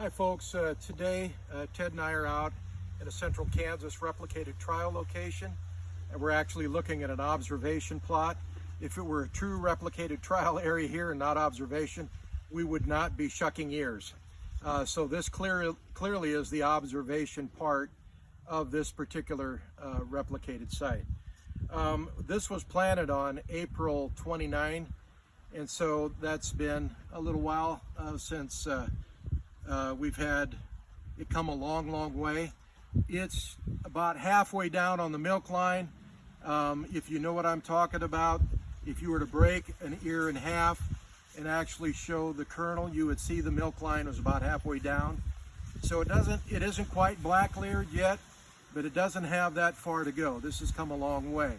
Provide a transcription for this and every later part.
Hi folks, today Ted and I are out at a central Kansas replicated trial location, and we're actually looking at an observation plot. If it were a true replicated trial area here and not observation, we would not be shucking ears. So this clearly is the observation part of this particular replicated site. This was planted on April 29, and so that's been a little while since we've had it come a long way. It's about halfway down on the milk line. If you know what I'm talking about, if you were to break an ear in half and actually show the kernel, you would see the milk line was about halfway down. So it isn't quite black layered yet, but it doesn't have that far to go. This has come a long way.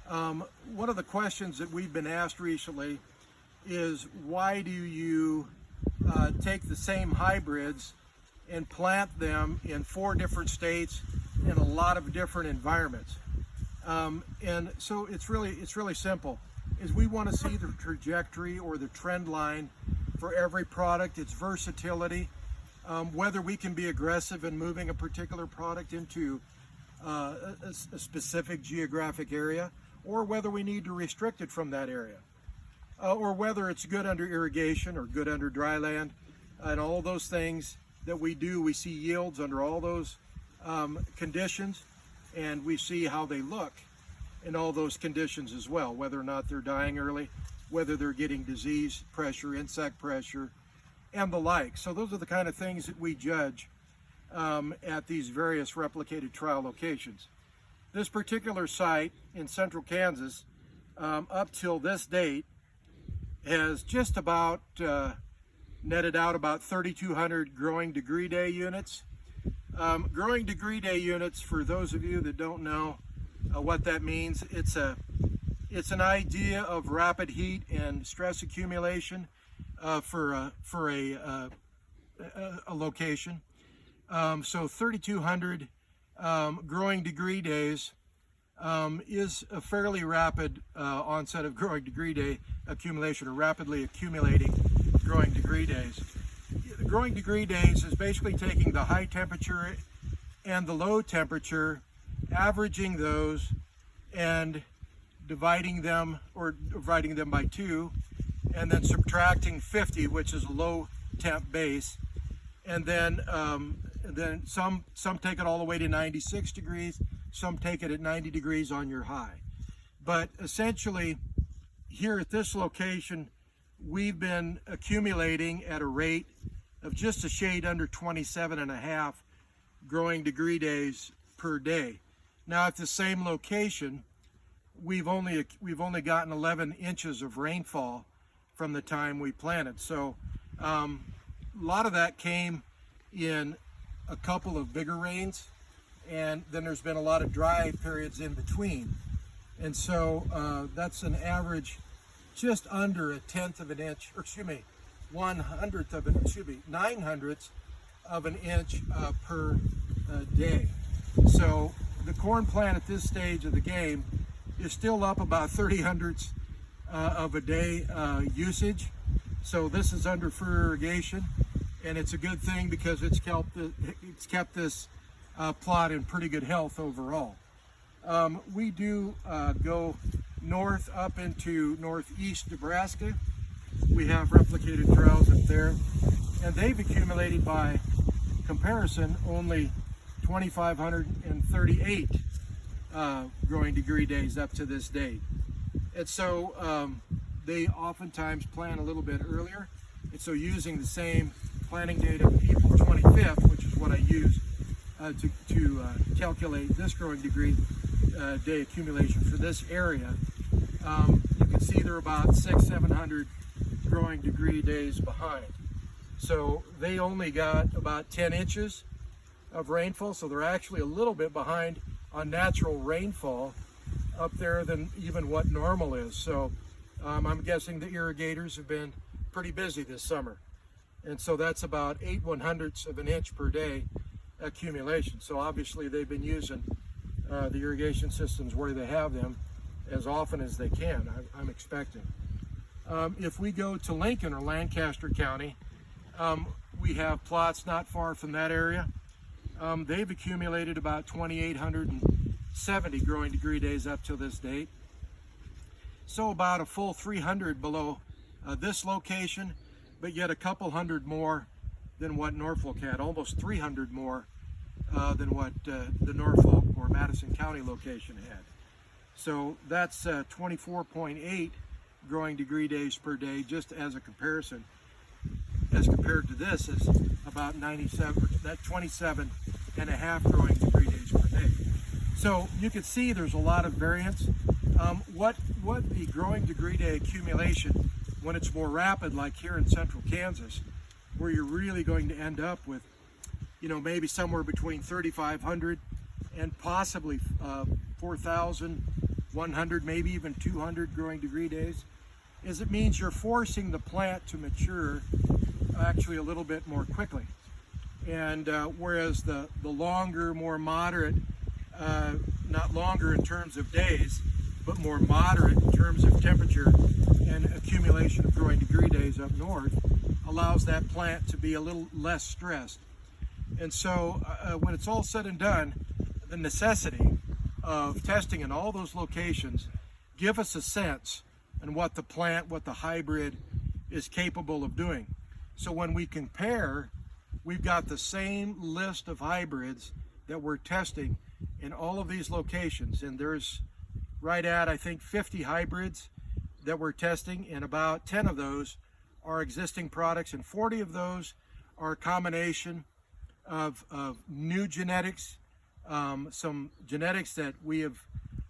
One of the questions that we've been asked recently is, why do you take the same hybrids and plant them in 4 different states in a lot of different environments? And so it's really simple. Is we want to see the trajectory or the trend line for every product, its versatility, whether we can be aggressive in moving a particular product into a specific geographic area, or whether we need to restrict it from that area, or whether it's good under irrigation or good under dry land, and all those things that we do. We see yields under all those conditions, and we see how they look in all those conditions as well, whether or not they're dying early, whether they're getting disease pressure, insect pressure, and the like. So those are the kind of things that we judge at these various replicated trial locations. This particular site in central Kansas, up till this date, has just about netted out about 3,200 growing degree day units. Growing degree day units, for those of you that don't know what that means, it's an idea of rapid heat and stress accumulation for a location. So 3,200 growing degree days is a fairly rapid onset of growing degree day accumulation, or rapidly accumulating growing degree days. Growing degree days is basically taking the high temperature and the low temperature, averaging those and dividing them by 2, and then subtracting 50, which is a low temp base, and then some take it all the way to 96 degrees, some take it at 90 degrees on your high. But essentially, here at this location, we've been accumulating at a rate of just a shade under 27.5 growing degree days per day. Now at the same location, we've only gotten 11 inches of rainfall from the time we planted. So a lot of that came in a couple of bigger rains, and then there's been a lot of dry periods in between. And so that's an average just under 1/10 of an inch, or excuse me, 1/100th of an, 9/100ths of an inch per day. So the corn plant at this stage of the game is still up about 30/100ths of a day usage. So this is under Furrow irrigation, and it's a good thing because it's kept this plot in pretty good health overall. We do go north up into northeast Nebraska. We have replicated trials up there, and they've accumulated, by comparison, only 2,538 growing degree days up to this date. And so they oftentimes plant a little bit earlier, and so using the same planting date of April 25th, which is what I use to calculate this growing degree day accumulation for this area, you can see they're about 600-700 growing degree days behind. So they only got about 10 inches of rainfall, so they're actually a little bit behind on natural rainfall up there than even what normal is. So I'm guessing the irrigators have been pretty busy this summer, and so that's about 8/100ths of an inch per day accumulation. So obviously they've been using the irrigation systems where they have them as often as they can, I'm expecting. If we go to Lincoln or Lancaster County, we have plots not far from that area. They've accumulated about 2,870 growing degree days up to this date. So about a full 300 below this location, but yet a couple hundred more than what Norfolk had, almost 300 more than what the Norfolk or Madison County location had. So that's 24.8 growing degree days per day, just as a comparison. As compared to this is about 27 and a half growing degree days per day. So you can see there's a lot of variance. What the growing degree day accumulation, when it's more rapid, like here in central Kansas, where you're really going to end up with, maybe somewhere between 3,500 and possibly 4,100, maybe even 200 growing degree days, is it means you're forcing the plant to mature actually a little bit more quickly. And whereas the longer, more moderate, not longer in terms of days, but more moderate in terms of temperature and accumulation of growing degree days up north, allows that plant to be a little less stressed. And so when it's all said and done, the necessity of testing in all those locations give us a sense on what the plant, what the hybrid is capable of doing. So when we compare, we've got the same list of hybrids that we're testing in all of these locations, and there's right at, I think, 50 hybrids that we're testing, and about 10 of those are existing products, and 40 of those are a combination of new genetics, some genetics that we have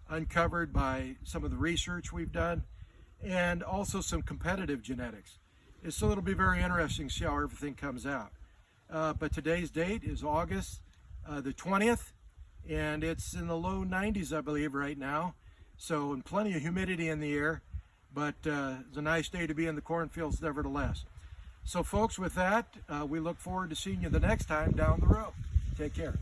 uncovered by some of the research we've done, and also some competitive genetics. And so it'll be very interesting to see how everything comes out. But today's date is August the 20th, and it's in the low 90s, I believe, right now. So, and plenty of humidity in the air, but it's a nice day to be in the cornfields nevertheless. So folks, with that, we look forward to seeing you the next time down the road. Take care.